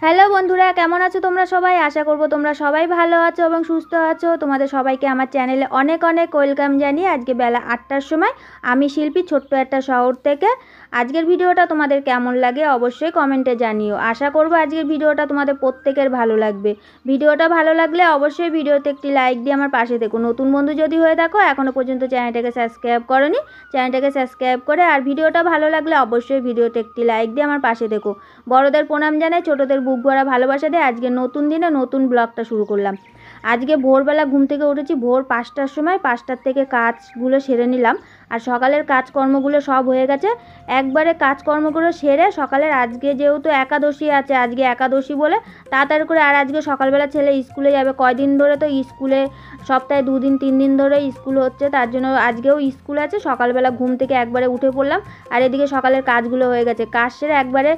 Hello বন্ধুরা, কেমন আছো তোমরা সবাই? আশা করব তোমরা সবাই ভালো আছো এবং সুস্থ আছো। তোমাদের সবাইকে আমার চ্যানেলে অনেক অনেক ওয়েলকাম জানিয়ে আজকে বেলা 8টার সময় আমি শিল্পী ছোট্ট একটা শহর থেকে আজকের ভিডিওটা তোমাদের কেমন লাগে অবশ্যই কমেন্টে জানিও। আশা করব আজকের ভিডিওটা তোমাদের প্রত্যেকের ভালো লাগবে। ভিডিওটা ভালো লাগলে অবশ্যই ভিডিওতে একটি লাইক দিয়ে আমার পাশে থেকো। নতুন বন্ধু যদি হয়ে থাকো এখনও পর্যন্ত চ্যানেলটাকে সাবস্ক্রাইব করোনি, চ্যানেলটাকে সাবস্ক্রাইব করে আর ভিডিওটা ভালো লাগলে অবশ্যই ভিডিওতে একটি লাইক দিয়ে আমার পাশে থেকো। বড়দের প্রণাম জানাই, ছোটদের বুক ভরা ভালোবাসা দিয়ে আজকে নতুন দিনে নতুন ব্লগটা শুরু করলাম। আজকে ভোরবেলা ঘুম থেকে উঠেছি ভোর 5টার সময়। 5টার থেকে কাজগুলো সেরে নিলাম আর সকালের কাজকর্মগুলো সব হয়ে গেছে। একবারে কাজকর্মগুলো সেরে সকালের আজকে যেহেতু একাদশী আছে, আজকে একাদশী বলে তাড়াতাড়ি করে আর আজকে সকালবেলা ছেলে স্কুলে যাবে। কয়দিন ধরে তো স্কুলে সপ্তাহে 2 দিন 3 দিন ধরে স্কুল হচ্ছে, তার জন্য আজকেও স্কুল আছে। সকালবেলা ঘুম থেকে একবারে উঠে পড়লাম আর এদিকে সকালের কাজগুলো হয়ে গেছে। কাজ সেরে একবারে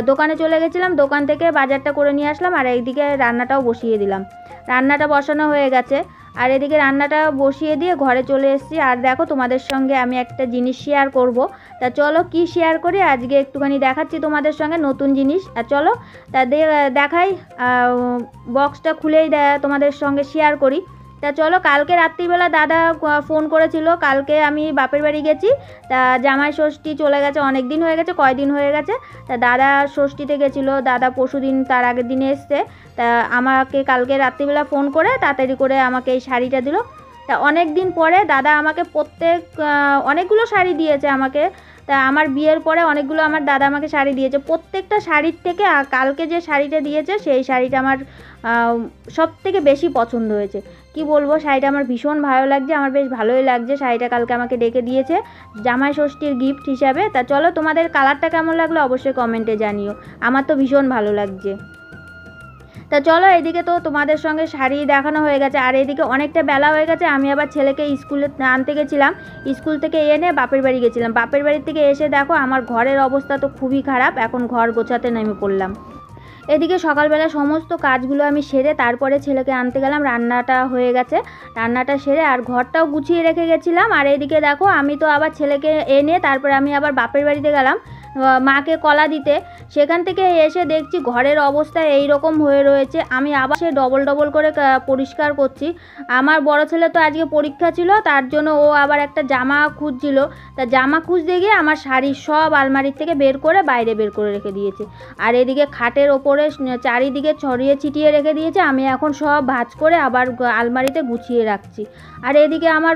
দোকানে চলে গেছিলাম, দোকান থেকে বাজারটা করে নিয়ে আসলাম আর এইদিকে রান্নাটাও বসিয়ে দিলাম। রান্নাটা বসানো হয়ে গেছে আর এদিকে রান্নাটা বসিয়ে দিয়ে ঘরে চলে এসেছি। আর দেখো তোমাদের সঙ্গে আমি একটা জিনিস শেয়ার করব, তা চলো কি শেয়ার করি আজকে একটুখানি দেখাচ্ছি তোমাদের সঙ্গে নতুন জিনিস। আর চলো তা দেখাই, বক্সটা খুলেই তোমাদের সঙ্গে শেয়ার করি। তা চলো, কালকে রাত্রিবেলা দাদা ফোন করেছিল। কালকে আমি বাপের বাড়ি গেছি, তা জামাই ষষ্ঠী চলে গেছে, অনেক দিন হয়ে গেছে, কয়দিন হয়ে গেছে। তা দাদা ষষ্ঠীতে গেছিলো, দাদা পরশুদিন তার আগের দিনে এসছে। তা আমাকে কালকে রাত্রিবেলা ফোন করে তাড়াতাড়ি করে আমাকে এই শাড়িটা দিল। তা অনেক দিন পরে দাদা আমাকে অনেকগুলো শাড়ি দিয়েছে আমাকে। তা আমার বিয়ের পরে অনেকগুলো আমার দাদা আমাকে শাড়ি দিয়েছে। প্রত্যেকটা শাড়ির থেকে কালকে যে শাড়িটা দিয়েছে সেই শাড়িটা আমার সব থেকে বেশি পছন্দ হয়েছে। কি বলবো, শাড়িটা আমার ভীষণ ভালো লাগছে, আমার বেশ ভালোই লাগছে। শাড়িটা কালকে আমাকে ডেকে দিয়েছে জামাই ষষ্ঠীর গিফট হিসাবে। তা চলো তোমাদের কালারটা কেমন লাগলো অবশ্যই কমেন্টে জানিও, আমার তো ভীষণ ভালো লাগছে। তা চলো, এদিকে তো তোমাদের সঙ্গে শাড়ি দেখানো হয়ে গেছে আর এদিকে অনেকটা বেলা হয়ে গেছে। আমি আবার ছেলেকে স্কুলে আনতে গেছিলাম, স্কুল থেকে এনে বাপের বাড়ি গেছিলাম। বাপের বাড়ি থেকে এসে দেখো আমার ঘরের অবস্থা তো খুবই খারাপ, এখন ঘর গোছাতে নেমে পড়লাম। এদিকে সকালবেলা সমস্ত কাজগুলো আমি সেরে তারপরে ছেলেকে আনতে গেলাম। রান্নাটা হয়ে গেছে, রান্নাটা সেরে আর ঘরটাও গুছিয়ে রেখে গেছিলাম। আর এদিকে দেখো আমি তো আবার ছেলেকে এনে তারপরে আমি আবার বাপের বাড়িতে গেলাম মাকে কলা দিতে। সেখান থেকে এসে দেখছি ঘরের অবস্থা এই রকম হয়ে রয়েছে। আমি আবার সে ডবল ডবল করে পরিষ্কার করছি। আমার বড় ছেলে তো আজকে পরীক্ষা ছিল, তার জন্য ও আবার একটা জামা খুঁজছিল। তা জামা খুঁজতে গিয়ে আমার শাড়ির সব আলমারির থেকে বের করে বাইরে বের করে রেখে দিয়েছে। আর এদিকে খাটের ওপরে চারিদিকে ছড়িয়ে ছিটিয়ে রেখে দিয়েছে। আমি এখন সব ভাঁজ করে আবার আলমারিতে গুছিয়ে রাখছি। আর এদিকে আমার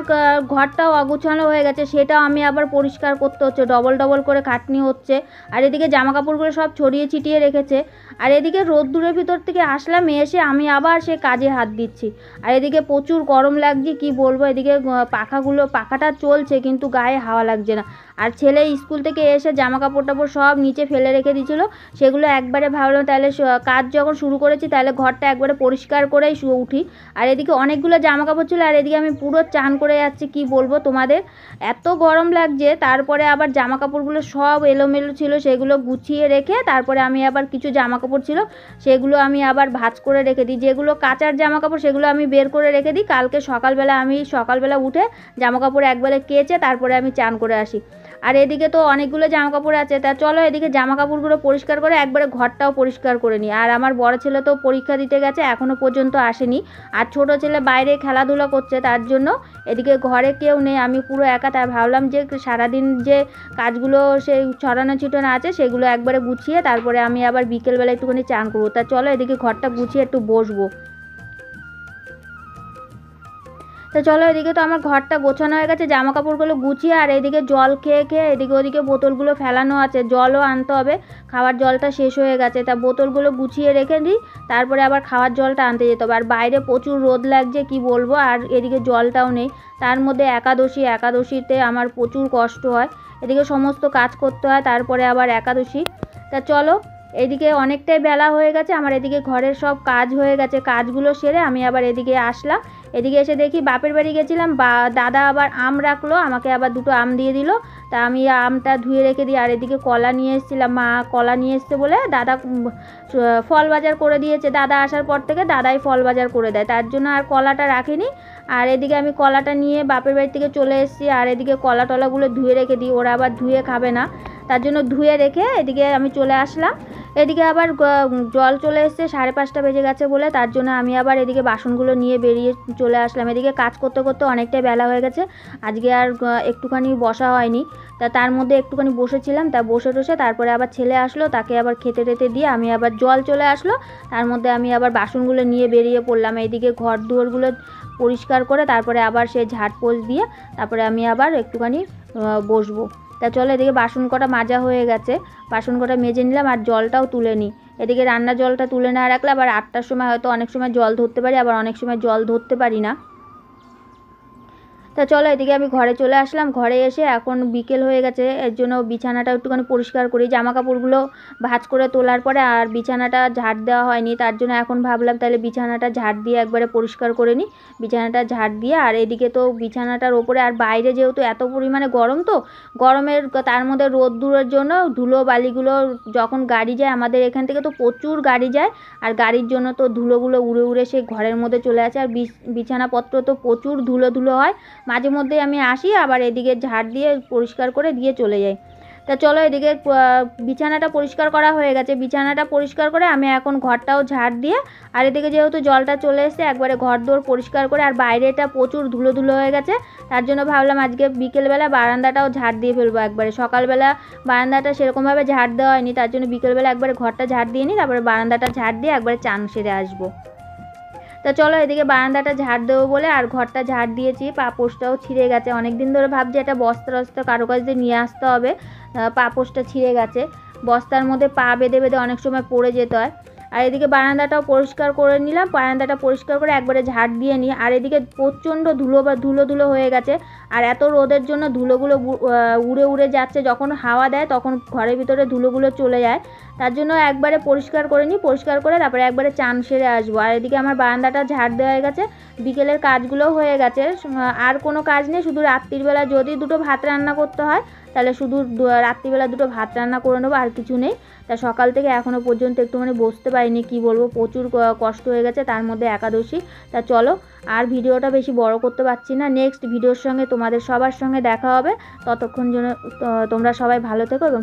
ঘরটাও অগুছানো হয়ে গেছে, সেটাও আমি আবার পরিষ্কার করতে হচ্ছে, ডবল ডবল করে খাটনি হচ্ছে। আর এদিকে জামা কাপড়গুলো সব ছড়িয়ে ছিটিয়ে রেখেছে। আর এদিকে রোদ্দুরের ভিতর থেকে আসলাম, এসে আমি আবার সে কাজে হাত দিচ্ছি। আর এদিকে প্রচুর গরম লাগছে, কি বলবো। এদিকে পাখাটা চলছে কিন্তু গায়ে হাওয়া লাগছে না। আর ছেলে স্কুল থেকে এসে জামা কাপড় টাপড় সব নিচে ফেলে রেখে দিয়েছিলো, সেগুলো একবারে ভাবলাম তাহলে কাজ যখন শুরু করেছি তাহলে ঘরটা একবারে পরিষ্কার করেই উঠি। আর এদিকে অনেকগুলো জামা কাপড় ছিল আর এদিকে আমি পুরো চান করে যাচ্ছি, কি বলবো তোমাদের, এত গরম লাগছে। তারপরে আবার জামা কাপড়গুলো সব এলোমেলো ছিল, সেগুলো গুছিয়ে রেখে তারপরে আমি আবার কিছু জামা কাপড় ছিল সেগুলো আমি আবার ভাঁজ করে রেখে দিই। যেগুলো কাচার জামা কাপড় সেগুলো আমি বের করে রেখে দিই, কালকে সকালবেলা উঠে জামা কাপড় একবারে কেচে তারপরে আমি চান করে আসি। আর এদিকে তো অনেকগুলো জামা কাপড় আছে। তা চলো এদিকে জামা কাপড়গুলো পরিষ্কার করে একবারে ঘরটাও পরিষ্কার করে নিই। আর আমার বড় ছেলে তো পরীক্ষা দিতে গেছে, এখনও পর্যন্ত আসেনি। আর ছোট ছেলে বাইরে খেলাধুলা করছে, তার জন্য এদিকে ঘরে কেউ নেই, আমি পুরো একা। তাই ভাবলাম যে সারাদিন যে কাজগুলো সেই ছড়ানো ছিটানো আছে সেগুলো একবারে গুছিয়ে তারপরে আমি আবার বিকেলবেলা একটুখানি চান করবো। তা চলো এদিকে ঘরটা গুছিয়ে একটু বসবো। তো চলো, এদিকে তো আমার ঘরটা গোছানো হয়ে গেছে, জামা কাপড়গুলো গুছিয়ে। আর এদিকে জল খেয়ে খেয়ে এদিকে ওদিকে বোতলগুলো ফেলানো আছে, জলও আনতে হবে, খাওয়ার জলটা শেষ হয়ে গেছে। তা বোতলগুলো গুছিয়ে রেখে দিই, তারপরে আবার খাওয়ার জলটা আনতে যেতে হবে। আর বাইরে প্রচুর রোদ লাগছে, কি বলবো। আর এদিকে জলটাও নেই, তার মধ্যে একাদশীতে আমার প্রচুর কষ্ট হয়। এদিকে সমস্ত কাজ করতে হয়, তারপরে আবার একাদশী। তা চলো, এদিকে অনেকটাই বেলা হয়ে গেছে, আমার এদিকে ঘরের সব কাজ হয়ে গেছে। কাজগুলো সেরে আমি আবার এদিকে আসলাম। এদিকে এসে দেখি বাপের বাড়ি গেছিলাম, দাদা আবার আম রাখলো, আমাকে আবার 2টো আম দিয়ে দিল। তা আমি আমটা ধুয়ে রেখে দিই। আর এদিকে কলা নিয়ে এসেছিলাম, মা কলা নিয়ে এসছে বলে দাদা ফল বাজার করে দিয়েছে। দাদা আসার পর থেকে দাদাই ফল বাজার করে দেয়, তার জন্য আর কলাটা রাখিনি। আর এদিকে আমি কলাটা নিয়ে বাপের বাড়ি থেকে চলে এসেছি। আর এদিকে কলা টলাগুলো ধুয়ে রেখে দিই, ওরা আবার ধুয়ে খাবে না, তার জন্য ধুয়ে রেখে এদিকে আমি চলে আসলাম। এদিকে আবার জল চলে এসছে, 5:30 বেজে গেছে বলে, তার জন্য আমি আবার এদিকে বাসনগুলো নিয়ে বেরিয়ে চলে আসলাম। এদিকে কাজ করতে করতে অনেকটাই বেলা হয়ে গেছে, আজকে আর একটুখানি বসা হয়নি। তার মধ্যে একটুখানি বসেছিলাম, তা বসে টসে তারপরে আবার ছেলে আসলো, তাকে আবার খেতে টেতে দিয়ে আমি আবার জল চলে আসলো, তার মধ্যে আমি আবার বাসনগুলো নিয়ে বেরিয়ে পড়লাম। এইদিকে ঘর দুয়ারগুলো পরিষ্কার করে তারপরে আবার সেই ঝাড়পোছ দিয়ে তারপরে আমি আবার একটুখানি বসবো। তা চলো, এদিকে বাসন কটা মাজা হয়ে গেছে, বাসন কটা মেজে নিলাম আর জলটাও তুলে নিই। এদিকে রান্নার জলটা তুলে না রাখলে আবার 8টার সময় হয়তো অনেক সময় জল ধরতে পারি, আবার অনেক সময় জল ধরতে পারি না। তা চলো, এদিকে আমি ঘরে চলে আসলাম। ঘরে এসে এখন বিকেল হয়ে গেছে, এর জন্য বিছানাটা একটুখানি পরিষ্কার করি। জামা কাপড়গুলো ভাঁজ করে তোলার পরে আর বিছানাটা ঝাড় দেওয়া হয়নি, তার জন্য এখন ভাবলাম তাহলে বিছানাটা ঝাড় দিয়ে একবারে পরিষ্কার করে নিই। বিছানাটা ঝাড় দিয়ে, আর এদিকে তো বিছানাটার ওপরে আর বাইরে যেহেতু এত পরিমাণে গরম, তো গরমের তার মধ্যে রোদ্দুরের জন্য ধুলো বালিগুলো যখন গাড়ি যায়, আমাদের এখান থেকে তো প্রচুর গাড়ি যায়, আর গাড়ির জন্য তো ধুলোগুলো উড়ে উড়ে সেই ঘরের মধ্যে চলে আসে, আর বিছানাপত্র তো প্রচুর ধুলো ধুলো হয়। মাঝে মধ্যে আমি আসি, আবার এদিকে ঝাড় দিয়ে পরিষ্কার করে দিয়ে চলে যাই। তা চলো, এদিকে বিছানাটা পরিষ্কার করা হয়ে গেছে। বিছানাটা পরিষ্কার করে আমি এখন ঘরটাও ঝাড় দিয়ে, আর এদিকে যেহেতু জলটা চলে এসছে একবারে ঘর দোর পরিষ্কার করে, আর বাইরেটা প্রচুর ধুলো ধুলো হয়ে গেছে, তার জন্য ভাবলাম আজকে বিকেলবেলা বারান্দাটাও ঝাড় দিয়ে ফেলবো একবারে। সকালবেলা বারান্দাটা সেরকমভাবে ঝাড় দেওয়া হয়নি, তার জন্য বিকেলবেলা একবারে ঘরটা ঝাড় দিয়ে নিই, তারপরে বারান্দাটা ঝাড় দিয়ে একবারে চান সেরে আসবো। তা চলো, এদিকে বারান্দাটা ঝাড় দেবো বলে আর ঘরটা ঝাড় দিয়েছি। পাপোশটাও ছিঁড়ে গেছে, অনেক দিন ধরে ভাবছি একটা বস্তা টস্তা কারো কাছ দিয়ে নিয়ে আসতে হবে। পাপোশটা ছিঁড়ে গেছে, বস্তার মধ্যে পা বেঁধে বেঁধে অনেক সময় পড়ে যেতে হয়। আর এদিকে বারান্দাটাও পরিষ্কার করে নিলাম, বারান্দাটা পরিষ্কার করে একবারে ঝাড় দিয়ে নিই। আর এদিকে প্রচণ্ড ধুলো ধুলো হয়ে গেছে, আর এত রোদের জন্য ধুলোগুলো উড়ে উড়ে যাচ্ছে, যখন হাওয়া দেয় তখন ঘরের ভিতরে ধুলোগুলো চলে যায়, তার জন্য একবারে পরিষ্কার করে নিই। পরিষ্কার করে তারপরে একবারে চান সেরে আসবো। আর এদিকে আমার বারান্দাটা ঝাড় দেওয়া হয়ে গেছে, বিকেলের কাজগুলোও হয়ে গেছে, আর কোনো কাজ নেই। শুধু রাত্রিবেলা যদি দুটো ভাত রান্না করতে হয় তাহলে শুধু রাত্রিবেলা দুটো ভাত রান্না করে নেবো, আর কিছু নেই। তা সকাল থেকে এখনও পর্যন্ত একটুখানি বসতে পারিনি, কি বলবো, প্রচুর কষ্ট হয়ে গেছে, তার মধ্যে একাদশী। তা চলো, আর ভিডিওটা বেশি বড় করতে পারছি না, নেক্সট ভিডিওর সঙ্গে তোমাদের সবার সঙ্গে দেখা হবে। ততক্ষণ জন্য তোমরা সবাই ভালো থেকো এবং